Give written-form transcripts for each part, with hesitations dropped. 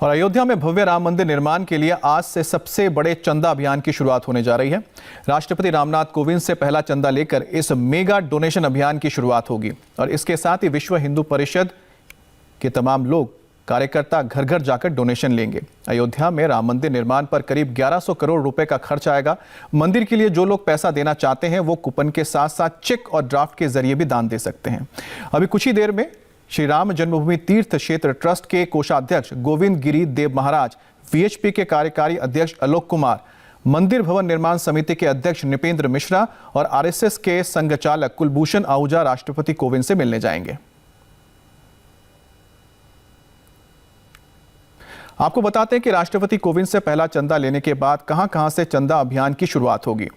और अयोध्या में भव्य राम मंदिर निर्माण के लिए आज से सबसे बड़े चंदा अभियान की शुरुआत होने जा रही है। राष्ट्रपति रामनाथ कोविंद से पहला चंदा लेकर इस मेगा डोनेशन अभियान की शुरुआत होगी और इसके साथ ही विश्व हिंदू परिषद के तमाम लोग कार्यकर्ता घर घर जाकर डोनेशन लेंगे। अयोध्या में राम मंदिर निर्माण पर करीब 1100 करोड़ रुपए का खर्च आएगा। मंदिर के लिए जो लोग पैसा देना चाहते हैं वो कूपन के साथ साथ चेक और ड्राफ्ट के जरिए भी दान दे सकते हैं। अभी कुछ ही देर में श्री राम जन्मभूमि तीर्थ क्षेत्र ट्रस्ट के कोषाध्यक्ष गोविंद गिरी देव महाराज, वीएचपी के कार्यकारी अध्यक्ष आलोक कुमार, मंदिर भवन निर्माण समिति के अध्यक्ष नृपेंद्र मिश्रा और आरएसएस के संघ चालक कुलभूषण आहूजा राष्ट्रपति कोविंद से मिलने जाएंगे। आपको बताते हैं कि राष्ट्रपति कोविंद से पहला चंदा लेने के बाद कहां-कहां से चंदा अभियान की शुरुआत होगी।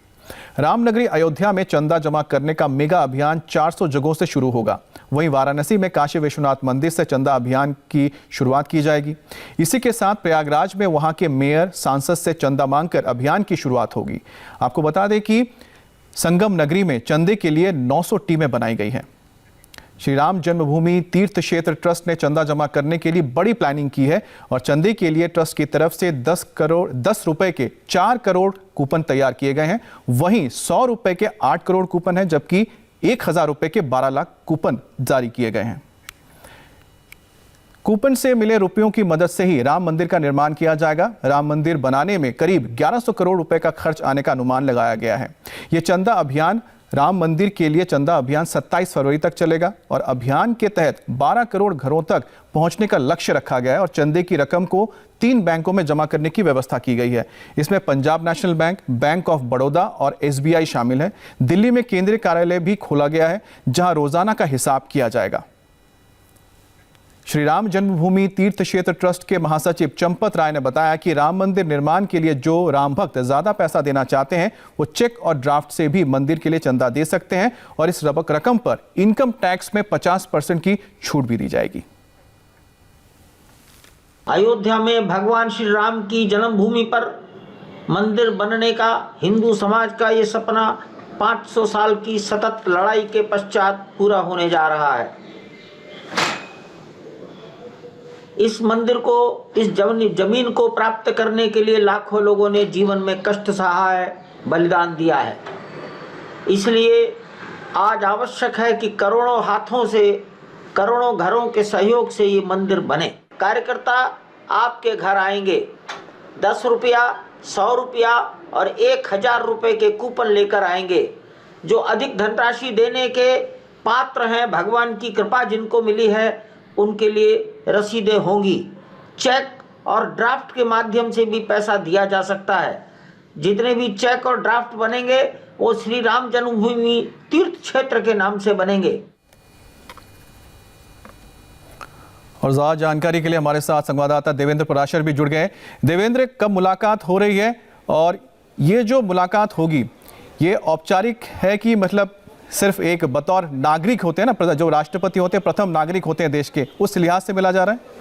रामनगरी अयोध्या में चंदा जमा करने का मेगा अभियान 400 जगहों से शुरू होगा। वहीं वाराणसी में काशी विश्वनाथ मंदिर से चंदा अभियान की शुरुआत की जाएगी। इसी के साथ प्रयागराज में वहां के मेयर, सांसद से चंदा मांगकर अभियान की शुरुआत होगी। आपको बता दें कि संगम नगरी में चंदे के लिए 900 टीमें बनाई गई हैं। श्री राम जन्मभूमि तीर्थ क्षेत्र ट्रस्ट ने चंदा जमा करने के लिए बड़ी प्लानिंग की है और चंदे के लिए ट्रस्ट की तरफ से 10 रुपए के 4 करोड़ कूपन तैयार किए गए हैं। वहीं 100 रुपए के 8 करोड़ कूपन है, जबकि 1000 रुपए के 12 लाख कूपन जारी किए गए हैं। कूपन से मिले रुपयों की मदद से ही राम मंदिर का निर्माण किया जाएगा। राम मंदिर बनाने में करीब 1100 करोड़ रुपए का खर्च आने का अनुमान लगाया गया है। यह चंदा अभियान, राम मंदिर के लिए चंदा अभियान 27 फरवरी तक चलेगा और अभियान के तहत 12 करोड़ घरों तक पहुंचने का लक्ष्य रखा गया है और चंदे की रकम को 3 बैंकों में जमा करने की व्यवस्था की गई है। इसमें Punjab national bank, bank of Baroda और एसबीआई शामिल है। दिल्ली में केंद्रीय कार्यालय भी खोला गया है, जहां रोजाना का हिसाब किया जाएगा। श्री राम जन्मभूमि तीर्थ क्षेत्र ट्रस्ट के महासचिव चंपत राय ने बताया कि राम मंदिर निर्माण के लिए जो राम भक्त ज्यादा पैसा देना चाहते हैं वो चेक और ड्राफ्ट से भी मंदिर के लिए चंदा दे सकते हैं और इस रकम पर इनकम टैक्स में 50% की छूट भी दी जाएगी। अयोध्या में भगवान श्री राम की जन्मभूमि पर मंदिर बनने का हिंदू समाज का ये सपना 500 साल की सतत लड़ाई के पश्चात पूरा होने जा रहा है। इस मंदिर को, इस जमीन को प्राप्त करने के लिए लाखों लोगों ने जीवन में कष्ट सहा है, बलिदान दिया है। इसलिए आज आवश्यक है कि करोड़ों हाथों से, करोड़ों घरों के सहयोग से ये मंदिर बने। कार्यकर्ता आपके घर आएंगे, 10 रुपया, 100 रुपया और 1000 रुपये के कूपन लेकर आएंगे। जो अधिक धनराशि देने के पात्र हैं, भगवान की कृपा जिनको मिली है, उनके लिए रसीदें होंगी। चेक और ड्राफ्ट के माध्यम से भी पैसा दिया जा सकता है। जितने भी चेक और ड्राफ्ट बनेंगे वो श्री राम जन्मभूमि तीर्थ क्षेत्र के नाम से बनेंगे। और ज्यादा जानकारी के लिए हमारे साथ संवाददाता देवेंद्र पराशर भी जुड़ गए। देवेंद्र, कब मुलाकात हो रही है और ये जो मुलाकात होगी ये औपचारिक है कि मतलब सिर्फ एक बतौर नागरिक होते हैं ना, जो राष्ट्रपति होते हैं प्रथम नागरिक होते हैं देश के, उस लिहाज से मिला जा रहा है?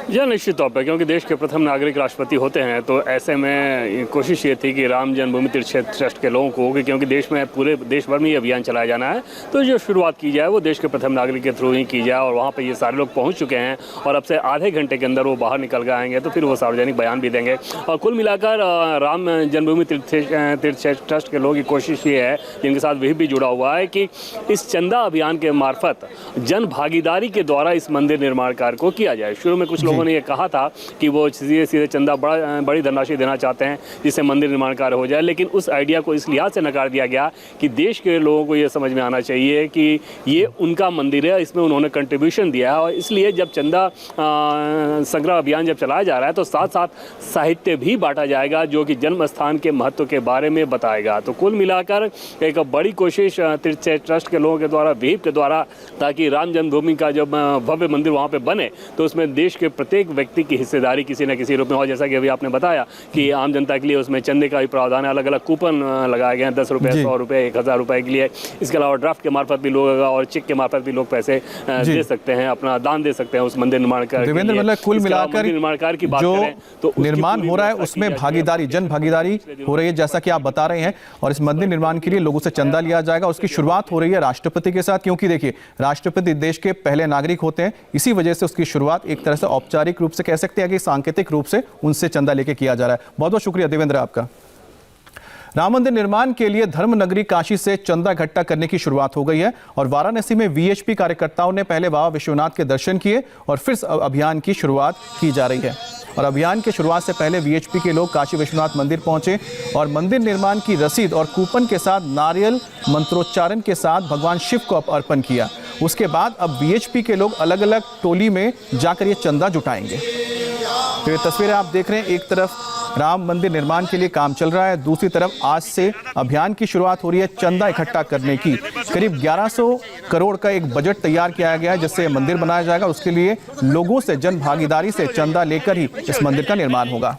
यह निश्चित तौर पर, क्योंकि देश के प्रथम नागरिक राष्ट्रपति होते हैं तो ऐसे में कोशिश ये थी कि राम जन्मभूमि तीर्थ क्षेत्र ट्रस्ट के लोगों को, क्योंकि देश में पूरे देश भर में ये अभियान चलाया जाना है, तो जो शुरुआत की जाए वो देश के प्रथम नागरिक के थ्रू ही की जाए। और वहाँ पर ये सारे लोग पहुँच चुके हैं और अब से आधे घंटे के अंदर वो बाहर निकल कर आएंगे तो फिर वो सार्वजनिक बयान भी देंगे। और कुल मिलाकर राम जन्मभूमि तीर्थ क्षेत्र ट्रस्ट के लोगों की कोशिश ये है, जिनके साथ वही भी जुड़ा हुआ है, कि इस चंदा अभियान के मार्फत जन भागीदारी के द्वारा इस मंदिर निर्माण कार्य को किया जाए। शुरू में कुछ लोगों ने ये कहा था कि वो सीधे चंदा बड़ी धनराशि देना चाहते हैं जिससे मंदिर निर्माण कार्य हो जाए, लेकिन उस आइडिया को इस लिहाज से नकार दिया गया कि देश के लोगों को ये समझ में आना चाहिए कि ये उनका मंदिर है, इसमें उन्होंने कंट्रीब्यूशन दिया है और इसलिए जब चंदा संग्रह अभियान जब चलाया जा रहा है तो साथ साथ साहित्य भी बांटा जाएगा जो कि जन्म स्थान के महत्व के बारे में बताएगा। तो कुल मिलाकर एक बड़ी कोशिश तीर्थ ट्रस्ट के लोगों के द्वारा, विहिप के द्वारा, ताकि राम जन्मभूमि का जब भव्य मंदिर वहाँ पर बने तो उसमें देश के प्रत्येक व्यक्ति की हिस्सेदारी किसी न किसी रूप में हो। जैसा कि अभी आपने बताया कि आम जनता के लिए उसमें चंदे का भी प्रावधान है, अलग अलग कूपन लगाए गए हैं, 10 रुपये, 100 रुपये, 1000 रुपये के लिए। इसके अलावा ड्राफ्ट के मार्फत भी लोग और चेक के मार्फत भी लोग पैसे दे सकते हैं, अपना दान दे सकते हैं उस मंदिर निर्माण कार्य। देवेंद्र, मतलब कुल मिलाकर निर्माण कार्य की बात जो करें तो निर्माण हो रहा है उसमें भागीदारी, जन भागीदारी हो रही है जैसा कि आप बता रहे हैं, और इस मंदिर निर्माण के लिए लोगों से चंदा लिया जाएगा। उसकी शुरुआत हो रही है राष्ट्रपति के साथ, क्योंकि देखिए राष्ट्रपति देश के पहले नागरिक होते हैं, इसी वजह से उसकी शुरुआत एक तरह से औपचारिक रूप से कह सकते हैं कि सांकेतिक रूप से उनसे चंदा लेके किया जा रहा है। बहुत बहुत शुक्रिया देवेंद्र आपका। राम मंदिर निर्माण के लिए धर्म नगरी काशी से चंदा इकट्ठा करने की शुरुआत हो गई है और वाराणसी में वीएचपी कार्यकर्ताओं ने पहले बाबा विश्वनाथ के दर्शन किए और फिर अभियान की शुरुआत की जा रही है। और अभियान की शुरुआत से पहले वीएचपी के लोग काशी विश्वनाथ मंदिर पहुंचे और मंदिर निर्माण की रसीद और कूपन के साथ नारियल मंत्रोच्चारण के साथ भगवान शिव को अर्पण किया। उसके बाद अब वीएचपी के लोग अलग अलग टोली में जाकर ये चंदा जुटाएंगे। तो ये तस्वीरें आप देख रहे हैं, एक तरफ राम मंदिर निर्माण के लिए काम चल रहा है, दूसरी तरफ आज से अभियान की शुरुआत हो रही है चंदा इकट्ठा करने की। करीब 1100 करोड़ का एक बजट तैयार किया गया है जिससे मंदिर बनाया जाएगा। उसके लिए लोगों से जन भागीदारी से चंदा लेकर ही इस मंदिर का निर्माण होगा।